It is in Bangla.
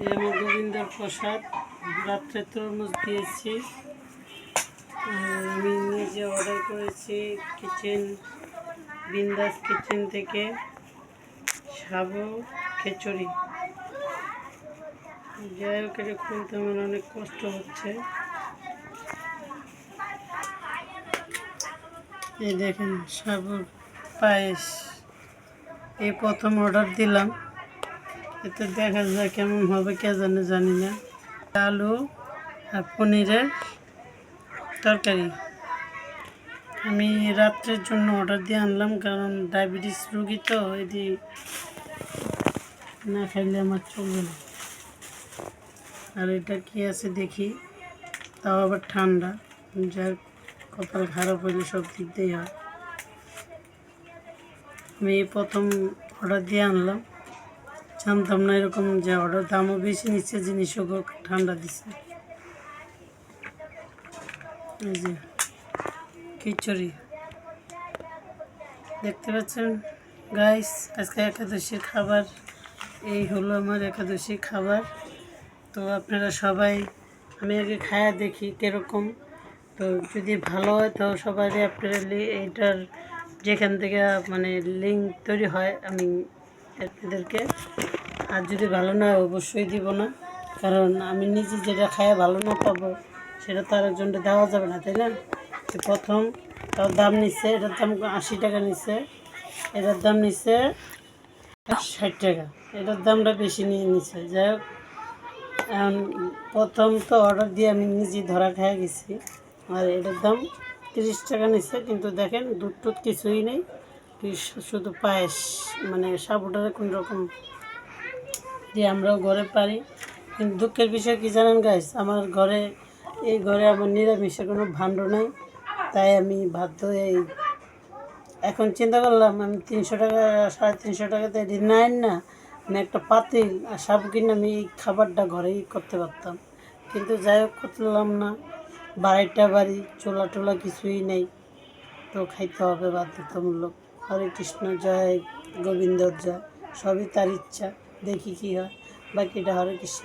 এই আমার গোবিন্দর প্রসাদ রাত্রে তরমুজ দিয়েছি। আমি নিজে অর্ডার করেছি বিন্দাস কিচেন থেকে সাবু খিচুড়ি। যাই হোক, এটা খুলতে আমার অনেক কষ্ট হচ্ছে। এই দেখেন সাবুর পায়েস, এই প্রথম অর্ডার দিলাম। এতে দেখা যায় কেমন হবে কে জানি না। আলু আর পনিরের তরকারি আমি রাত্রের জন্য অর্ডার দিয়ে আনলাম, কারণ ডায়াবেটিস রোগী তো, এটি না খাইলে আমার চলবে না। আর এটা কি আছে দেখি, তাও আবার ঠান্ডা। যার কপাল খারাপ হলে সব দিক দিয়েই হয়। আমি প্রথম অর্ডার দিয়ে আনলাম, জানতাম না এরকম যে অর্ডার দামও বেশি নিচ্ছে, জিনিসও ঠান্ডা দিচ্ছে। এই যে খিচুড়ি দেখতে পাচ্ছেন গাইস, আজকে একাদশীর খাবার। এই হলো আমার একাদশী খাবার। তো আপনারা সবাই, আমি আগে খায়া দেখি কীরকম। তো যদি ভালো হয় তো সবাই আপনারা এইটার যেখান থেকে মানে লিঙ্ক তৈরি হয় আমি আপনাদেরকে, আর যদি ভালো না অবশ্যই দিব না, কারণ আমি নিজে যেটা খায় ভালো না পাবো সেটা তো আরেকজনটা দেওয়া যাবে না, তাই না? প্রথম তার দাম নিচ্ছে, এটার দাম 80 টাকা নিচ্ছে, এটার দাম নিচ্ছে 60 টাকা, এটার দামটা বেশি নিয়ে নিচ্ছে। যাই হোক, প্রথম তো অর্ডার দিয়ে আমি নিজে ধরা খেয়ে গেছি, আর এটার দাম 30 টাকা নিচ্ছে। কিন্তু দেখেন দুধ টুধ কিছুই নেই, শুধু পায়েস, মানে সাবুটারে কোন রকম দিয়ে আমরাও ঘরে পারি। কিন্তু দুঃখের বিষয় কি জানেন গাইস, আমার ঘরে এই ঘরে আমার নিরামিষের কোনো ভাণ্ড নাই। তাই আমি বাধ্য এখন চিন্তা করলাম আমি 300 টাকা 350 টাকাতে এটি নেন না, আমি একটা পাতিল আর সাবু কিনে আমি এই খাবারটা ঘরেই করতে পারতাম। কিন্তু যাই হোক, করলাম না, বাড়ি চোলা টোলা কিছুই নেই, তো খাইতে হবে বাধ্যতামূলক। হরে কৃষ্ণ, জয় গোবিন্দর জয়, সবই তার ইচ্ছা, দেখি কী হয় বাকিটা। হরে কৃষ্ণ।